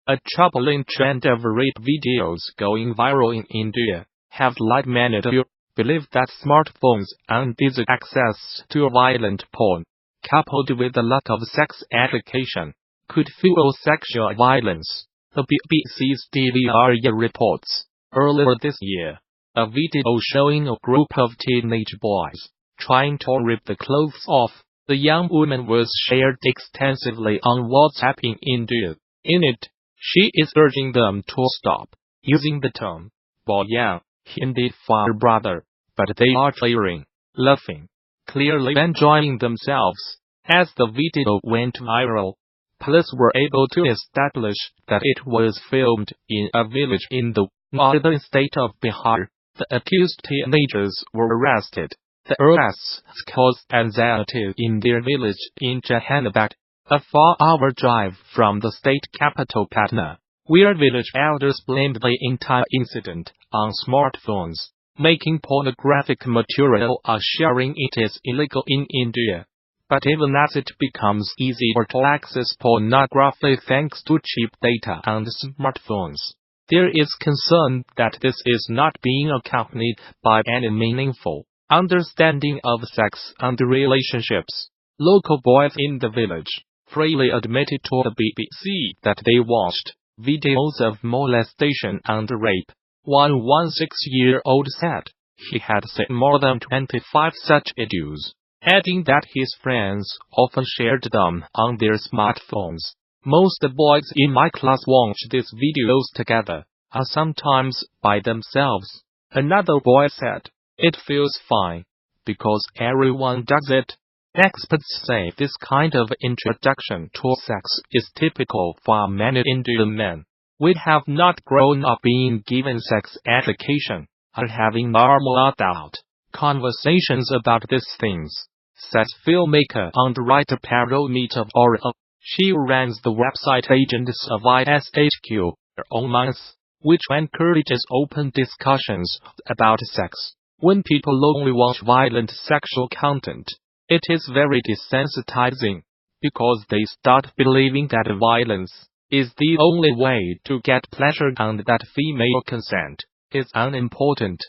A troubling trend of rape videos going viral in India have led many to believe that smartphones and easy access to violent porn, coupled with a lack of sex education, could fuel sexual violence. The BBC's TVR reports, earlier this year, a video showing a group of teenage boys trying to rip the clothes off the young woman was shared extensively on WhatsApp in India. In it, she is urging them to stop using the term boy young, Hindi for brother, but they are cheering, laughing, clearly enjoying themselves. As the video went viral, police were able to establish that it was filmed in a village in the northern state of Bihar. The accused teenagers were arrested. The arrests caused anxiety in their village in Jahanabad, a 4-hour drive from the state capital Patna, where village elders blamed the entire incident on smartphones. Making pornographic material or sharing it is illegal in India. But even as it becomes easier to access pornography thanks to cheap data and smartphones, there is concern that this is not being accompanied by any meaningful understanding of sex and relationships. Local boys in the village freely admitted to the BBC that they watched videos of molestation and rape. One 16-year-old said he had seen more than 25 such videos, adding that his friends often shared them on their smartphones. Most boys in my class watch these videos together, and sometimes by themselves. Another boy said, "It feels fine, because everyone does it." Experts say this kind of introduction to sex is typical for many Indian men. We have not grown up being given sex education and having normal adult conversations about these things, says filmmaker and writer Paramita Ora. She runs the website Agents of ISHQ, Romance, which encourages open discussions about sex. When people only watch violent sexual content, it is very desensitizing, because they start believing that violence is the only way to get pleasure and that female consent is unimportant.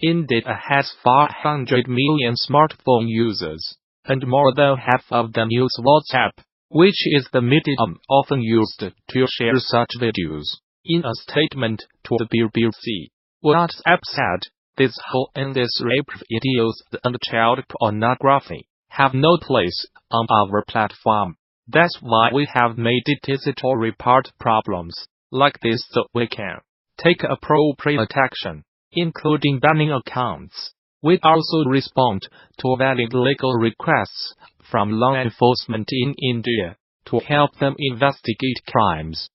India has 400 million smartphone users, and more than half of them use WhatsApp, which is the medium often used to share such videos. In a statement to the BBC, WhatsApp said, "These horrendous rape videos and child pornography have no place on our platform. That's why we have made it easy to report problems like this so we can take appropriate action, including banning accounts. We also respond to valid legal requests from law enforcement in India to help them investigate crimes."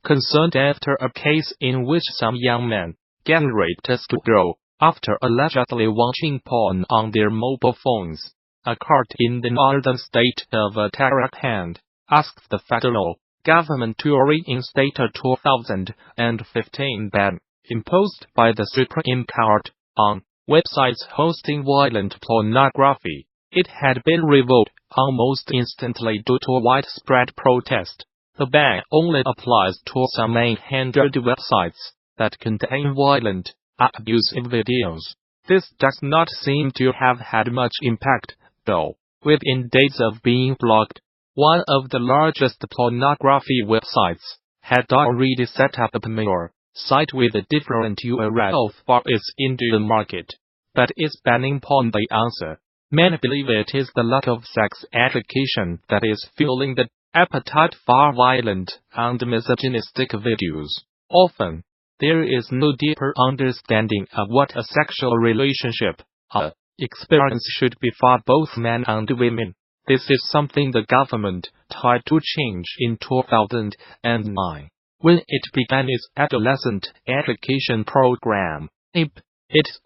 Concerned after a case in which some young men get raped as a girl after allegedly watching porn on their mobile phones, a court in the northern state of Uttarakhand asked the federal government to reinstate a 2015 ban imposed by the Supreme Court on websites hosting violent pornography. It had been revoked almost instantly due to widespread protest. The ban only applies to some 800 websites that contain violent, abusive videos. This does not seem to have had much impact, though. Within days of being blocked, one of the largest pornography websites had already set up a mirror site with a different URL for its Indian market. But is banning porn the answer? Many believe it is the lack of sex education that is fueling the appetite for violent and misogynistic videos. Often, there is no deeper understanding of what a sexual relationship or experience should be for both men and women. This is something the government tried to change in 2009, when it began its adolescent education program. It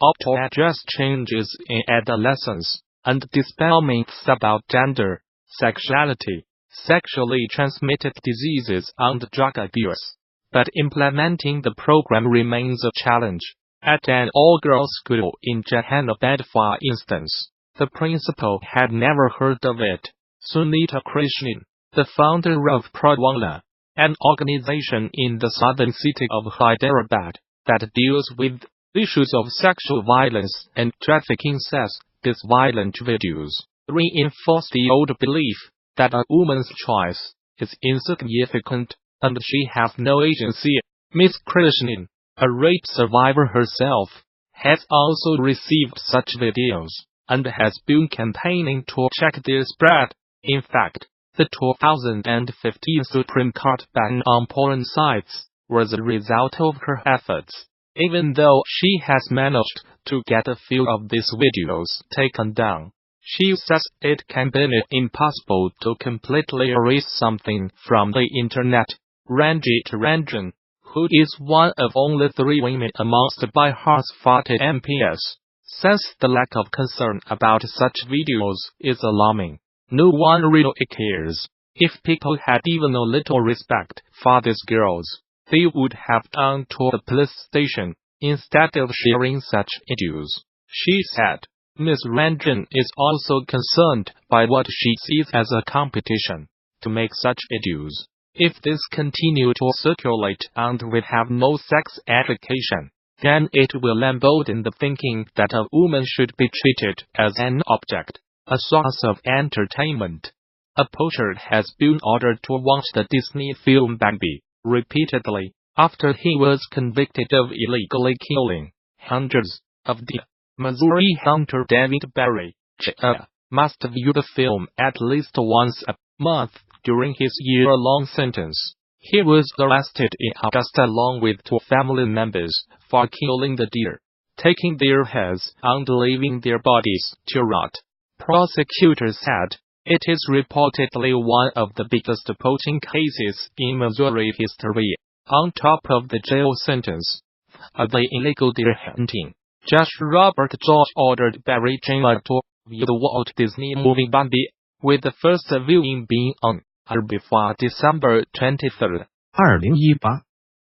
ought to address changes in adolescence and dispel myths about gender, sexuality, sexually transmitted diseases and drug abuse. But implementing the program remains a challenge. At an all-girls school in Jahanabad, for instance, the principal had never heard of it. Sunita Krishnan, the founder of Pradwana, an organization in the southern city of Hyderabad that deals with issues of sexual violence and trafficking, says these violent videos reinforce the old belief that a woman's choice is insignificant and she has no agency. Miss Krishnan, a rape survivor herself, has also received such videos and has been campaigning to check their spread. In fact, the 2015 Supreme Court ban on porn sites was a result of her efforts. Even though she has managed to get a few of these videos taken down, she says it can be impossible to completely erase something from the internet. Ranjit Ranjan, who is one of only 3 women amongst Bihar's 40 MPs, says the lack of concern about such videos is alarming. No one really cares. If people had even a little respect for these girls, they would have gone to the police station instead of sharing such videos, she said. Ms. Ranjan is also concerned by what she sees as a competition to make such videos. If this continue to circulate and we have no sex education, then it will embolden the thinking that a woman should be treated as an object, a source of entertainment. A poacher has been ordered to watch the Disney film Bambi repeatedly after he was convicted of illegally killing hundreds of deer. Missouri hunter David Barry, Jr., must view the film at least once a month during his year-long sentence. He was arrested in August along with 2 family members for killing the deer, taking their heads and leaving their bodies to rot. Prosecutors said it is reportedly one of the biggest poaching cases in Missouri history. On top of the jail sentence, the illegal deer hunting, Judge Robert George ordered Barry Jr. to view the Walt Disney movie Bambi, with the first viewing being on or before December 23, 2018.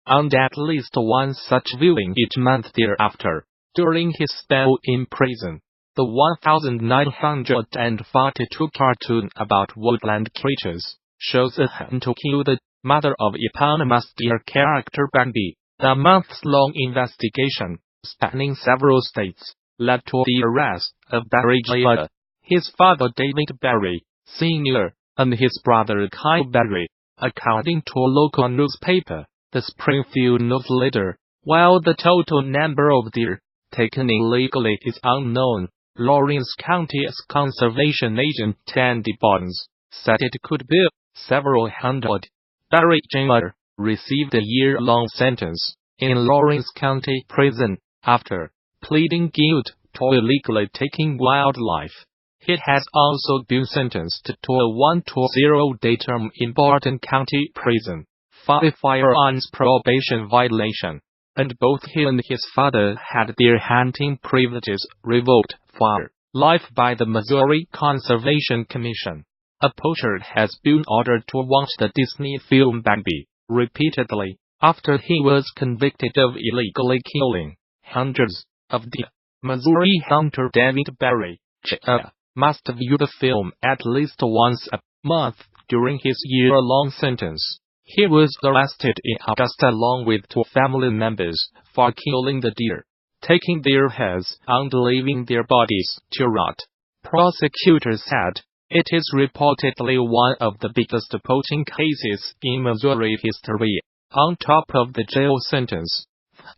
and at least one such viewing each month thereafter. During his spell in prison, the 1942 cartoon about woodland creatures shows a hunt to kill the mother of eponymous deer character Bambi. The months-long investigation, spanning several states, led to the arrest of Barry Jr., his father David Barry, Sr., and his brother Kyle Barry, according to a local newspaper, the Springfield News Leader. While the total number of deer taken illegally is unknown, Lawrence County's conservation agent Tandy Barnes said it could be several hundred. Barry Jr. received a year-long sentence in Lawrence County Prison after pleading guilty to illegally taking wildlife. He has also been sentenced to a 1-to-0-day term in Borden County Prison for a firearms probation violation, and both he and his father had their hunting privileges revoked for life by the Missouri Conservation Commission. A poacher has been ordered to watch the Disney film Bambi repeatedly after he was convicted of illegally killing hundreds of deer. Missouri hunter David Barry, Jr., must view the film at least once a month during his year-long sentence. He was arrested in August along with 2 family members for killing the deer, taking their heads and leaving their bodies to rot. Prosecutors said it is reportedly one of the biggest poaching cases in Missouri history. On top of the jail sentence,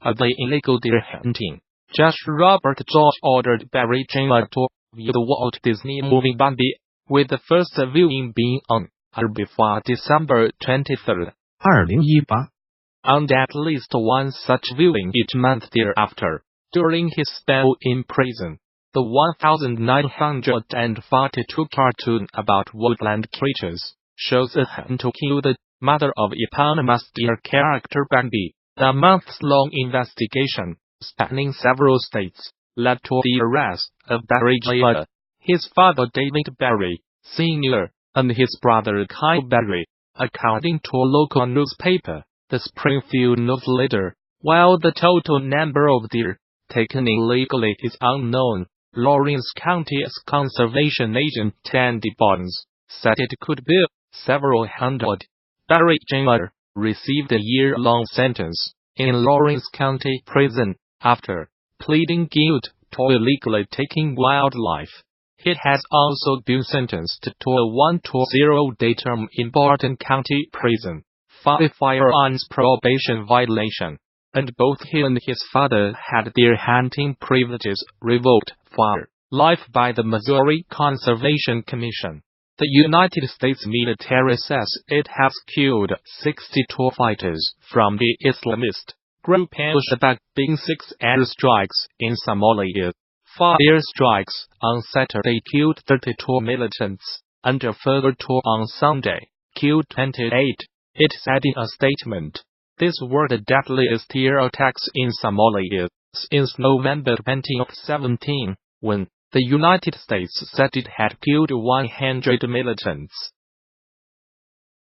the illegal deer hunting, Judge Robert George ordered Barry Jr. to view the Walt Disney movie Bambi, with the first viewing being on or before December 23, 2018. and at least one such viewing each month thereafter. During his spell in prison, the 1942 cartoon about woodland creatures shows a hunt to kill the mother of eponymous deer character Bambi. The months-long investigation, spanning several states, led to the arrest of Barry Jr., his father David Barry, Sr., and his brother Kyle Barry, according to a local newspaper, the Springfield News Leader. While the total number of deer taken illegally is unknown, Lawrence County's conservation agent Tandy Barnes said it could be several hundred. Barry Jr. received a year-long sentence in Lawrence County Prison after pleading guilty to illegally taking wildlife. He has also been sentenced to a 1-0-day term in Barton County Prison for a firearms probation violation, and both he and his father had their hunting privileges revoked for life by the Missouri Conservation Commission. The United States military says it has killed 62 fighters from the Islamist group Al-Shabaab in 6 airstrikes in Somalia. 4 airstrikes on Saturday killed 32 militants, and a further 2 on Sunday killed 28. It said in a statement, "These were the deadliest air attacks in Somalia since November 2017, when the United States said it had killed 100 militants."